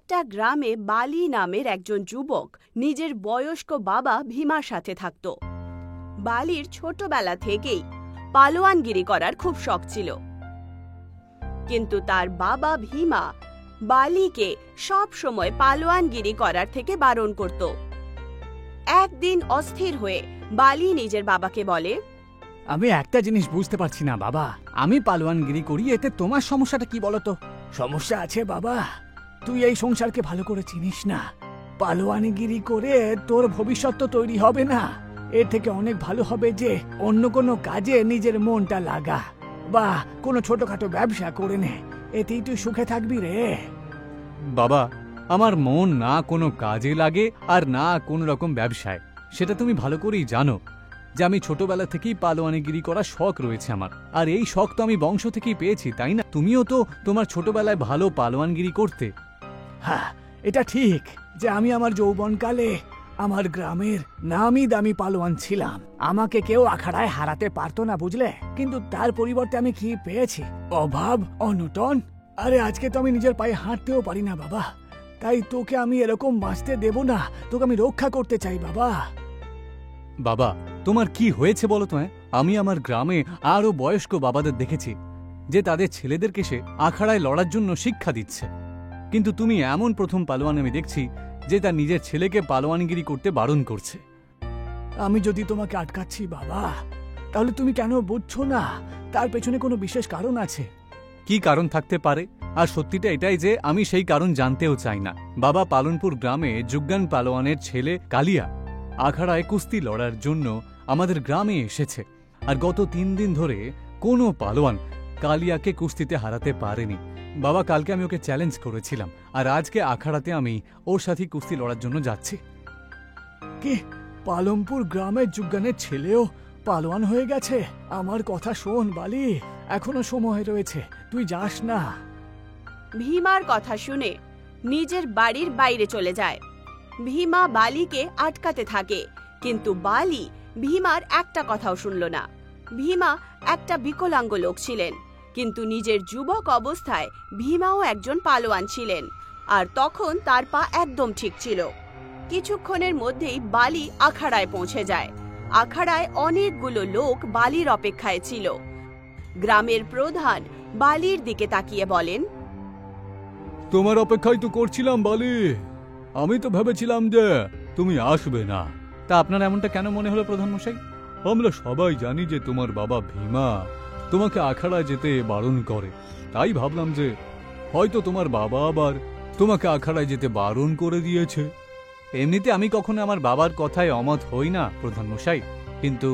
একটা গ্রামে বালি নামের একজন যুবক নিজের বয়স্ক বাবা ভীমার সাথে থাকত। বালির ছোটবেলা থেকেই পালোয়ানগিরি করার খুব শখ ছিল, কিন্তু তার বাবা ভীমা বালিকে সব সময় পালোয়ানগিরি করার থেকে বারণ করত। একদিন অস্থির হয়ে বালি নিজের বাবাকে বলে, আমি একটা জিনিস বুঝতে পারছি না বাবা, আমি পালোয়ানগিরি করি, এতে তোমার সমস্যাটা কি বলতো? সমস্যা আছে বাবা, তুই এই সংসারকে ভালো করে চিনিস না। পালোয়ানগিরি করে তোর ভবিষ্যৎ তো তৈরি হবে না। এর থেকে অনেক ভালো হবে যে অন্য কোনো কাজে নিজের মনটা লাগা, বা কোনো ছোটখাটো ব্যবসা করে নে, এতেই তুই সুখে থাকবি রে। বাবা, আমার মন না কোনো কাজে লাগে আর না কোনো রকম ব্যবসায়। সেটা তুমি ভালো করেই জানো যে আমি ছোটবেলা থেকেই পালোয়ানগিরি করার শখ রয়েছে আমার, আর এই শখ তো আমি বংশ থেকেই পেয়েছি, তাই না? তুমিও তো তোমার ছোটবেলায় ভালো পালোয়ানগিরি করতে। হ্যাঁ, এটা ঠিক যে আমি আমার যৌবনকালে আমার গ্রামের নামি দামি পালোয়ান ছিলাম। আমাকে কেউ আখাড়ায় হারাতে পারতো না, বুঝলে? কিন্তু তার পরিবর্তে আমি কি পেয়েছি? অভাব, অনটন। আরে আজকে তো আমি নিজের পায়ে হাঁটতেও পারি না বাবা, তাই তোকে আমি এরকম বাঁচতে দেব না। তোকে আমি রক্ষা করতে চাই বাবা। বাবা, তোমার কি হয়েছে বলো তো? আমি আমার গ্রামে আরো বয়স্ক বাবাদের দেখেছি যে তাদের ছেলেদেরকে সে আখাড়ায় লড়ার জন্য শিক্ষা দিচ্ছে, কিন্তু তুমি এমন প্রথম পালোয়ান আমি দেখছি যে তার নিজের ছেলেকে পালোয়ানগিরি করতে বারণ করছে। আমি যদি তোমাকে আটকাচ্ছি বাবা, তাহলে তুমি কেন বুঝছো না তার পেছনে কোনো বিশেষ কারণ আছে? কি কারণ থাকতে পারে? আর সত্যিটা এটাই যে আমি সেই কারণ জানতেও চাই না। বাবা পালনপুর গ্রামে যুগ্গান পালোয়ানের ছেলে কালিয়া আখাড়ায় কুস্তি লড়ার জন্য আমাদের গ্রামে এসেছে, আর গত 3 দিন ধরে কোনো পালোয়ান কালিয়াকে কুস্তিতে হারাতে পারেনি। বাবা, কালকে আমি ওকে চ্যালেঞ্জ করেছিলাম, আর আজকে আখাড়াতে আমি ওর সাথে কুস্তি লড়ার জন্য যাচ্ছি। কি, পালমপুর গ্রামের যুগ্গানের ছেলেও পালোয়ান হয়ে গেছে? আমার কথা শোন বালি, এখনো সময় রয়েছে, তুই যাস না। ভীমার কথা শুনে নিজের বাড়ির বাইরে চলে যায়। ভীমা বালিকে আটকাতে থাকে, কিন্তু বালি ভীমার একটা কথাও শুনল না। ভীমা একটা বিকলাঙ্গ লোক ছিলেন, কিন্তু নিজের যুবক অবস্থায় ভীমাও একজন পালোয়ান ছিলেন, আর তখন তার পা একদম ঠিক ছিল। কিছুক্ষণের মধ্যেই বালি আখাড়ায় পৌঁছে যায়। আখাড়ায় অনেকগুলো লোক বালির অপেক্ষায় ছিল। গ্রামের প্রধান বালির দিকে তাকিয়ে বলেন, তোমার অপেক্ষাই তো করছিলাম বালি, আমি তো ভেবেছিলাম যে তুমি আসবে না। তা আপনার এমনটা কেন মনে হলো প্রধান মশাই? আমরা সবাই জানি যে তোমার বাবা ভীমা তোমাকে আখাড়ায় যেতে বারণ করে, তাই ভাবলাম যে হয়তো তোমার বাবা আবার তোমাকে আখাড়ায় যেতে বারণ করে দিয়েছে। এমনিতে আমি কখনো আমার বাবার কথায় অমত হই না প্রধান মশাই, কিন্তু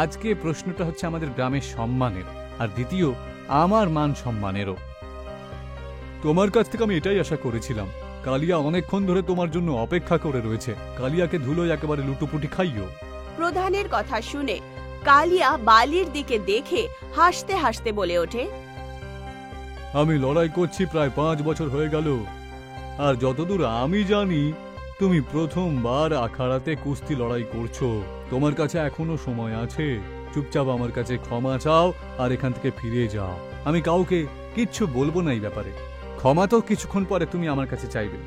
আজকে প্রশ্নটা হচ্ছে আমাদের গ্রামের সম্মানের, আর দ্বিতীয় আমার মান সম্মানেরও। তোমার কাছ থেকে আমি এটাই আশা করেছিলাম। কালিয়া অনেকক্ষণ ধরে তোমার জন্য অপেক্ষা করে রয়েছে, কালিয়াকে ধুলোয় একেবারে লুটোপুটি খাইও। প্রধানের কথা শুনে কালিয়া বালির দিকে দেখে হাসতে হাসতে বলে ওঠে, আমি লড়াই করছি প্রায় 5 বছর হয়ে গেল, আর যতদূর আমি জানি তুমি প্রথমবার আখাড়াতে কুস্তি লড়াই করছো। তোমার কাছে এখনো সময় আছে, চুপচাপ আমার কাছে ক্ষমা চাও আর এখান থেকে ফিরে যাও। আমি কাউকে কিচ্ছু বলবো না এই ব্যাপারে। ক্ষমা তো কিছুক্ষণ পরে তুমি আমার কাছে চাইবে,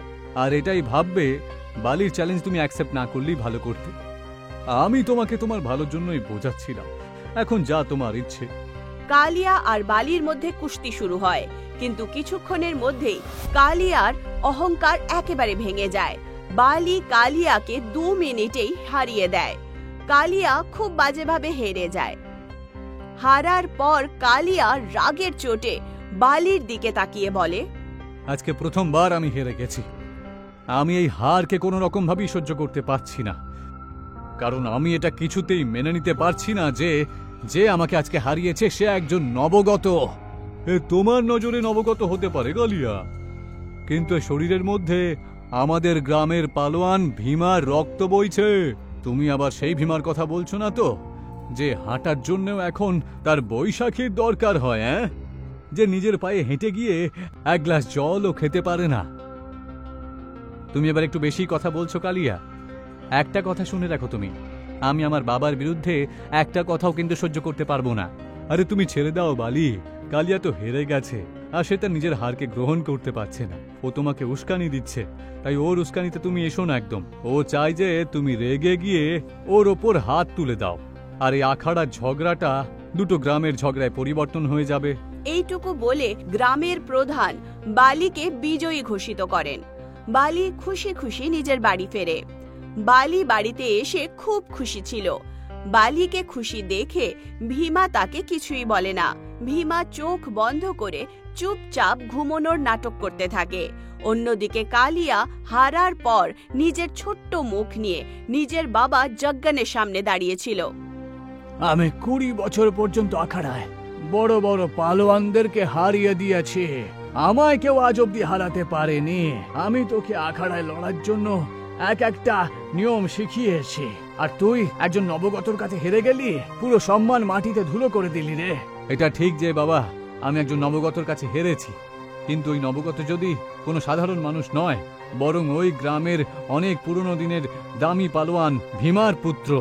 আর এটাই ভাববে বালির চ্যালেঞ্জ তুমি অ্যাকসেপ্ট না করলেই ভালো করতে। আমি তোমাকে তোমার ভালোর জন্যই বোঝাচ্ছিলাম, এখন যা তোমার ইচ্ছে। কালিয়া আর বালির মধ্যে কুস্তি শুরু হয়, কিন্তু কিছুক্ষণের মধ্যেই কালিয়ার অহংকার একেবারে ভেঙে যায়। বালি কালিয়াকে 2 মিনিটেই হারিয়ে দেয়। কালিয়া খুব বাজেভাবে হেরে যায়। হারার পর কালিয়া রাগের চোটে বালির দিকে তাকিয়ে বলে, আজকে প্রথমবার আমি হেরে গেছি। আমি এই হারকে কোনো রকম ভাবেই সহ্য করতে পারছি না, কারণ আমি এটা কিছুতেই মেনে নিতে পারছি না যে যে আমাকে আজকে হারিয়েছে সে একজন নবগত। তোমার নজরে নবগত হতে পারে কালিয়া, কিন্তু শরীরের মধ্যে আমাদের গ্রামের পালোয়ান ভীমার রক্ত বইছে। তুমি আবার সেই ভীমার কথা বলছো না তো, যে হাঁটার জন্যও এখন তার বৈশাখীর দরকার হয়, যে নিজের পায়ে হেঁটে গিয়ে 1 গ্লাস জলও খেতে পারে না। তুমি এবার একটু বেশি কথা বলছো কালিয়া। একটা কথা শুনে রাখো তুমি, আমি আমার বাবার বিরুদ্ধে একটা কথাও কিন্তু সহ্য করতে পারবো না। আরে তুমি ছেড়ে দাও বালি, কালিয়া তো হেরে গেছে, আর সে তার নিজের হারকে গ্রহণ করতে পারছে না। ও তোমাকে উস্কানি দিচ্ছে, তাই ওর উস্কানিতে তুমি এসো না একদম। ও চায় যে তুমি রেগে গিয়ে ওর ওপর হাত তুলে দাও, আর এই আখাড়ার ঝগড়াটা দুটো গ্রামের ঝগড়ায় পরিবর্তন হয়ে যাবে। এইটুকু বলে গ্রামের প্রধান বালিকে বিজয়ী ঘোষিত করেন। বালি খুশি খুশি নিজের বাড়ি ফেরে। বালি বাড়িতে এসে খুব খুশি ছিল। বালিকে খুশি দেখে ভীমা তাকে কিছুই বলে না। ভীমা চোখ বন্ধ করে চুপচাপ ঘুমোনোর নাটক করতে থাকে। অন্যদিকে কালিয়া হারার পর নিজের ছোট্ট মুখ নিয়ে নিজের বাবা জগ্গানের সামনে দাঁড়িয়েছিল। আমি 20 বছর পর্যন্ত আখাড়ায় বড় বড় পালোয়ানদেরকে হারিয়ে দিয়েছি, আমায় কেউ আজ অব্দি হারাতে পারেনি। আমি তোকে আখাড়ায় লড়ার জন্য একটা নিয়ম শিখিয়েছি, আর তুই একজন নবগতর কাছে হেরে গেলি, পুরো সম্মান মাটিতে ধুলো করে দিলি রে। এটা ঠিক যে বাবা, আমি একজন নবগতর কাছে হেরেছি, কিন্তু ওই নবগত যদি কোনো সাধারণ মানুষ নয়, বরং ওই গ্রামের অনেক পুরনো দিনের দামি পালোয়ান ভীমার পুত্র।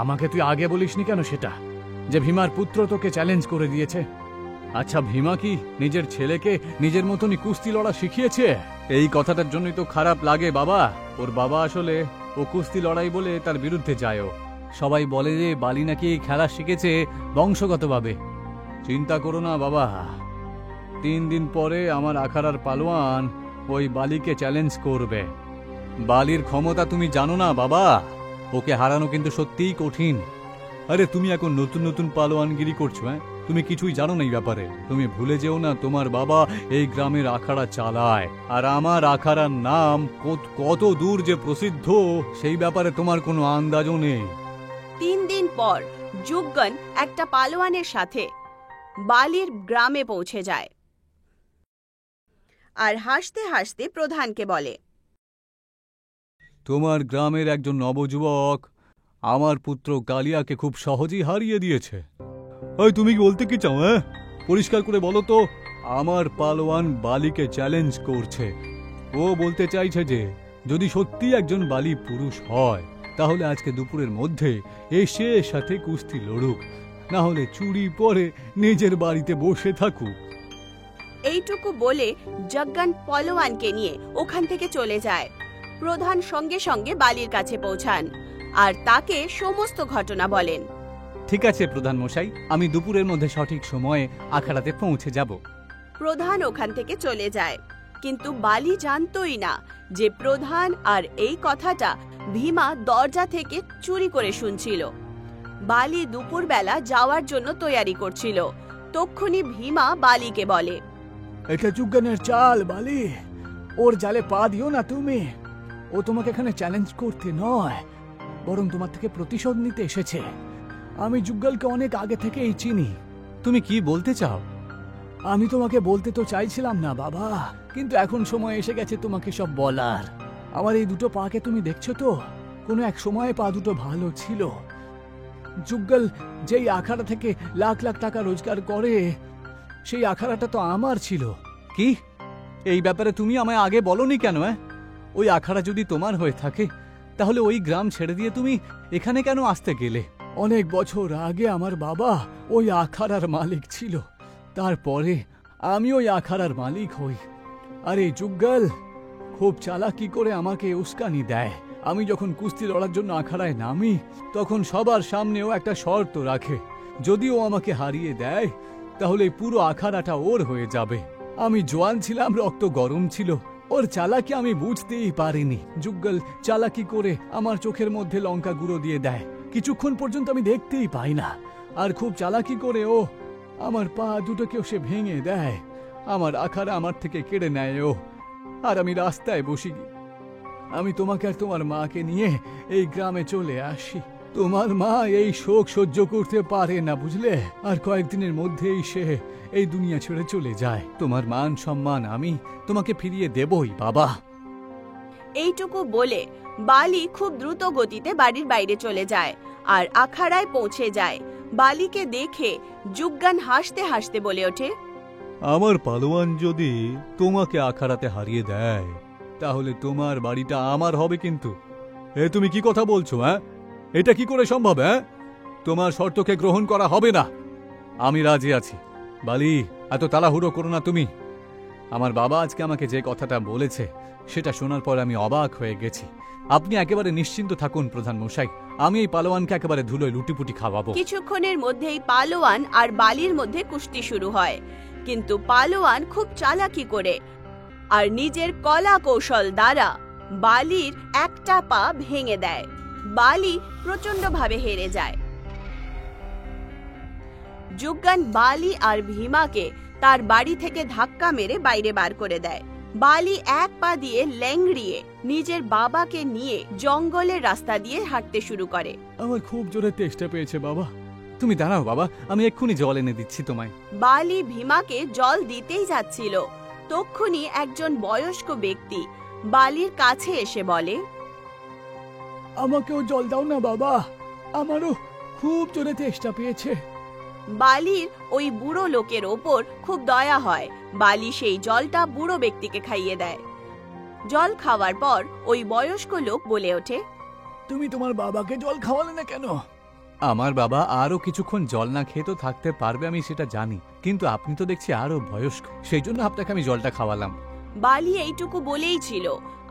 আমাকে তুই আগে বলিসনি কেন সেটা, যে ভীমার পুত্র তোকে চ্যালেঞ্জ করে দিয়েছে? আচ্ছা, ভীমা কি নিজের ছেলেকে নিজের মতনই কুস্তি লড়া শিখিয়েছে? এই কথাটার জন্যই তো খারাপ লাগে বাবা। ওর বাবা আসলে ও কুস্তি লড়াই বলে তার বিরুদ্ধে যায়। সবাই বলে যে বালি নাকি এই খেলা শিখেছে বংশগতভাবে। চিন্তা করো না বাবা, 3 দিন পরে আমার আখাড়ার পালোয়ান ওই বালিকে চ্যালেঞ্জ করবে। বালির ক্ষমতা তুমি জানো না বাবা, ওকে হারানো কিন্তু সত্যিই কঠিন। আরে তুমি এখন নতুন নতুন পালোয়ানগিরি করছো, হ্যাঁ? তুমি কিছুই জানো না এই ব্যাপারে। তুমি ভুলে যেও না তোমার বাবা এই গ্রামের আখাড়া চালায়, আর আমার আখাড়ার নাম কত দূর যে প্রসিদ্ধ সেই ব্যাপারে তোমার কোনো আন্দাজও নেই। 3 দিন পর যুগন একটা পালোয়ানের সাথে বালির গ্রামে পৌঁছে যায় আর হাসতে হাসতে প্রধানকে বলে, তোমার গ্রামের একজন নবযুবক আমার পুত্র কালিয়াকে খুব সহজেই হারিয়ে দিয়েছে। তুমি কি বলতে কি চাও? হ্যাঁ, পরিষ্কার করে বলো তো। আমার পালোয়ান বালিকে চ্যালেঞ্জ করছে। ও বলতে চাইছে যে যদি সত্যি একজন বালি পুরুষ হয়, তাহলে আজকে দুপুরের মধ্যে এসে এর সাথে কুস্তি লড়ুক, না হলে চুরি পরে নিজের বাড়িতে বসে থাকুক। এইটুকু বলে জগ্গন পালোয়ানকে নিয়ে ওখান থেকে চলে যায়। প্রধান সঙ্গে সঙ্গে বালির কাছে পৌঁছান আর তাকে সমস্ত ঘটনা বলেন। ঠিক আছে প্রধান মশাই, আমি দুপুরের মধ্যে সঠিক সময়ে আখাড়াতে পৌঁছে যাব। প্রধান ওখান থেকে চলে যায়, কিন্তু বালি জানতই না যে প্রধান আর এই কথাটা ভীমা দরজা থেকে চুরি করে শুনছিল। বালি দুপুরবেলা যাওয়ার জন্য তৈয়ারি করছিল। তক্ষুনি ভীমা বালিকে বলে, এটা যুগনের চাল বালি, ওর জালে পা দিও না তুমি। ও তোমাকে এখানে চ্যালেঞ্জ করতে নয়, বরং তোমার থেকে প্রতিশোধ নিতে এসেছে। আমি যুগলকে অনেক আগে থেকেই চিনি। তুমি কি বলতে চাও? আমি তোমাকে বলতে তো চাইছিলাম না বাবা, কিন্তু এখন সময় এসে গেছে তোমাকে সব বলার। আমার এই দুটো পাকে তুমি দেখছো তো, কোনো এক সময়ে পা দুটো ভালো ছিল। যুগল যেই আখাড়া থেকে লাখ লাখ টাকা রোজগার করে, সেই আখাড়াটা তো আমার ছিল। কি? এই ব্যাপারে তুমি আমায় আগে বলনি কেন? ওই আখাড়া যদি তোমার হয়ে থাকে, তাহলে ওই গ্রাম ছেড়ে দিয়ে তুমি এখানে কেন আসতে গেলে? অনেক বছর আগে আমার বাবা ওই আখাড়ার মালিক ছিল, তারপরে আমি ওই আখাড়ার মালিক হই। আর এই যুগল খুব চালাকি করে আমাকে উস্কানি দেয়। আমি যখন কুস্তি লড়ার জন্য আখাড়ায় নামি, তখন সবার সামনেও একটা শর্ত রাখে, যদি ও আমাকে হারিয়ে দেয় তাহলে পুরো আখাড়াটা ওর হয়ে যাবে। আমি জোয়ান ছিলাম, রক্ত গরম ছিল, ওর চালাকি আমি বুঝতেই পারিনি। যুগল চালাকি করে আমার চোখের মধ্যে লঙ্কা গুঁড়ো দিয়ে দেয়, কিছুক্ষণ পর্যন্ত আমি দেখতেই পাই না। আর খুব চালাকি করে ও আমার পা দুটোকেও সে ভেঙে দেয়, আমার আখাড়া আমার থেকে কেড়ে নেয় ও। আর আমি রাস্তায় বসি। আমি তোমাকে আর তোমার মাকে নিয়ে এই গ্রামে চলে আসি। তোমার মা এই শোক সহ্য করতে পারে না, বুঝলে? আর কয়েকদিনের মধ্যেই সে এই দুনিয়া ছেড়ে চলে যায়। তোমার মান সম্মান আমি তোমাকে ফিরিয়ে দেবই বাবা। এইটুকু বলে বালি খুব দ্রুত গতিতে বাড়ির বাইরে চলে যায় আর আখাড়ায় পৌঁছে যায়। বালিকে দেখে যুগন হাসতে হাসতে বলে ওঠে, আমার পালোয়ান যদি তোমাকে আখাড়াতে হারিয়ে দেয়, তাহলে তোমার বাড়িটা আমার হবে। কিন্তু তুমি কি কথা বলছো? এটা কি করে সম্ভব? তোমার শর্তকে গ্রহণ করা হবে না। আমি রাজি আছি। বালি, এত তাড়াহুড়ো করো না তুমি। আমার বাবা আজকে আমাকে যে কথাটা বলেছে সেটা শোনার পর আমি অবাক হয়ে গেছি। আপনি একেবারে নিশ্চিন্ত থাকুন প্রধান মশাই, আমি এই পালোয়ানকে একেবারে ধুলোয় লুটিপুটি খাওয়াবো। কিছুক্ষণের মধ্যেই পালোয়ান আর বালির মধ্যে কুস্তি শুরু হয়, কিন্তু পালোয়ান খুব চালাকি করে আর নিজের কলা কৌশল দ্বারা বালির একটা পা ভেঙে দেয়। বালি প্রচন্ডভাবে হেরে যায়। যুগ্গান বালি আর ভীমাকে তার বাড়ি থেকে ধাক্কা মেরে বাইরে বার করে দেয়। বালি এক পা দিয়ে ল্যাংড়িয়ে নিজের বাবাকে নিয়ে জঙ্গলের রাস্তা দিয়ে হাঁটতে শুরু করে। আমার খুব জোরে তেষ্টা পেয়েছে বাবা, তুমি দাঁড়াও বাবা, আমি এক্ষুনি জল এনে দিচ্ছি তোমায়। বালি ভীমাকে জল দিতেই যাচ্ছিল, তক্ষুনি একজন বয়স্ক ব্যক্তি বালির কাছে এসে বলে, আমাকেও জল দাও না বাবা, আমারও খুব জোরে তেষ্টা পেয়েছে। বালির ওই বুড়ো লোকের ওপর খুব দয়া হয়। বালি সেই জলটা বুড়ো ব্যক্তিকে খাইয়ে দেয়। জল খাওয়ার পর ওই বয়স্ক লোক বলে ওঠে, তুমি তোমার বাবাকে জল খাওয়ালে না কেন? আমার বাবা আরো কিছুক্ষণ জল না খেয়ে তো থাকতে পারবে, আমি সেটা জানি, কিন্তু আপনি তো দেখছি আরো বয়স্ক, সেই জন্য আপনাকে আমি জলটা খাওয়ালাম। বালি এইটুকু বলেই ছিল,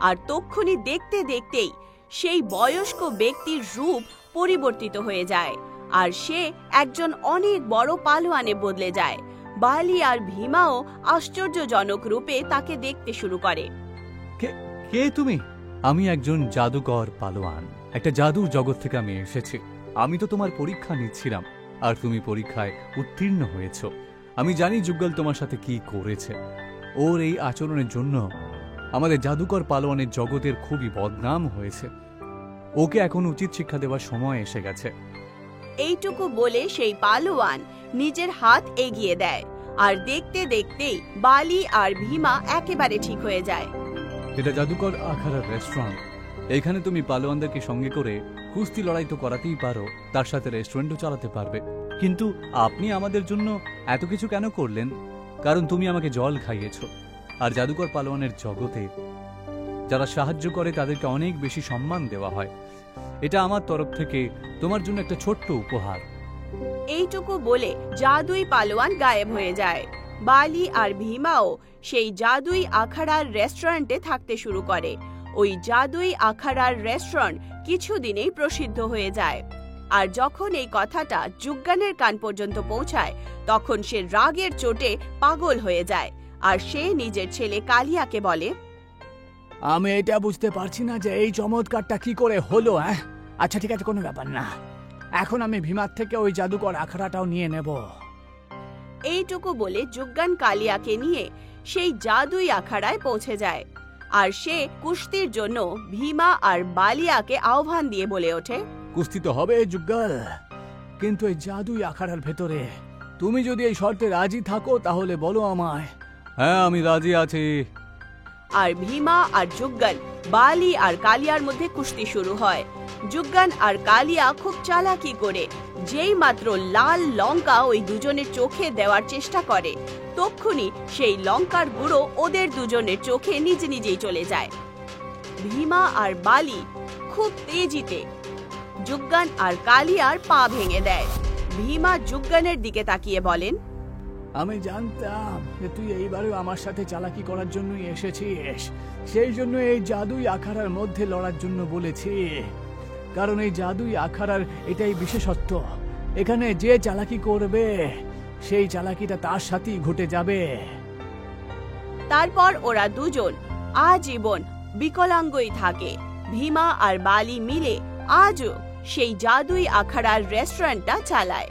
আর তক্ষুনি দেখতে দেখতেই সেই বয়স্ক ব্যক্তির রূপ পরিবর্তিত হয়ে যায় আর সে একজন অনেক বড় পালোয়ানে বদলে যায়। বালি আর ভীমাও আশ্চর্যজনক রূপে তাকে দেখতে শুরু করে। কে তুমি? আমি একজন জাদুকর পালোয়ান, একটা জাদুর জগৎ থেকে আমি এসেছি। আমি তো তোমার পরীক্ষা নিচ্ছিলাম আর তুমি পরীক্ষায় উত্তীর্ণ হয়েছ। আমি জানি যুগল তোমার সাথে কি করেছে। ওর এই আচরণের জন্য আমাদের জাদুকর পালোয়ানের জগতের খুবই বদনাম হয়েছে। ওকে এখন উচিত শিক্ষা দেওয়ার সময় এসে গেছে। এইটুকু বলে সেই পালোয়ান নিজের হাত এগিয়ে দেয় আর দেখতে দেখতেই বালি আর ভীমা একেবারে ঠিক হয়ে যায়। এটা জাদুকর আখাড়ার রেস্টুরেন্ট। এখানে তুমি পালোয়ানদেরকে সঙ্গে করে কুস্তি লড়াই তো করাতেই পারো, তার সাথে রেস্টুরেন্টও চালাতে পারবে। কিন্তু আপনি আমাদের জন্য এত কিছু কেন করলেন? কারণ তুমি আমাকে জল খাইয়েছ, আর জাদুকর পালোয়ানের জগতে যারা সাহায্য করে তাদেরকে অনেক বেশি সম্মান দেওয়া হয়। এটা আমার তরফ থেকে তোমার জন্য একটা ছোট্ট উপহার। এইটুকু বলে জাদুই পালোয়ান গায়েব হয়ে যায়। বালি আর ভীমাও সেই জাদুই আখাড়ার রেস্টুরেন্টে থাকতে শুরু করে। ওই জাদুই আখাড়ার রেস্টুরেন্ট কিছুদিনেই প্রসিদ্ধ হয়ে যায়। আর যখন এই কথাটা যুগ্গানের কান পর্যন্ত পৌঁছায়, তখন সে রাগের চোটে পাগল হয়ে যায় আর সে নিজের ছেলে কালিয়াকে বলে, আমি এটা বুঝতে পারছি না যে এই চমৎকারটা কি করে হলো। আচ্ছা ঠিক আছে, কোনো ব্যাপার না, এখন আমি ভীমার থেকে ওই জাদুকর আখড়াটাও নিয়ে নেব। এইটুকু বলে যুগ্গান কালিয়াকে নিয়ে সেই জাদুই আখাড়ায় পৌঁছে যায় আর সে কুস্তির জন্য ভীমা আর বালিয়াকে আহ্বান দিয়ে বলে ওঠে, কুস্তি তো হবে যুগ্গাল, কিন্তু এই জাদুই আখড়ার ভেতরে তুমি যদি এই শর্তে রাজি থাকো তাহলে বলো আমায়। হ্যাঁ, আমি রাজি আছি। আর ভীমা আর যুগ্গান, বালি আর কালিয়ার মধ্যে কুস্তি শুরু হয়। যুগ্গান আর কালিয়া খুব চালাকি করে যেই মাত্র লাল লঙ্কা ওই দুজনের চোখে দেওয়ার চেষ্টা করে, তক্ষুনি সেই লঙ্কার গুঁড়ো ওদের দুজনের চোখে নিজে নিজেই চলে যায়। ভীমা আর বালি খুব তেজিতে যুগ্গান আর কালিয়ার পা ভেঙে দেয়। ভীমা যুগ্গানের দিকে তাকিয়ে বলেন, আমি জানতাম যে তুই এইবারেও আমার সাথে চালাকি করার জন্যই এসেছিস, সেই জন্য এই জাদুই আখাড়ার মধ্যে লড়ার জন্য বলেছি। কারণ এই জাদুই আখাড়ার এটাই বিশেষত্ব, এখানে যে চালাকি করবে সেই চালাকিটা তার সাথেই ঘটে যাবে। তারপর ওরা দুজন আজীবন বিকলাঙ্গই থাকে। ভীমা আর বালি মিলে আজও সেই জাদুই আখাড়ার রেস্টুরেন্টটা চালায়।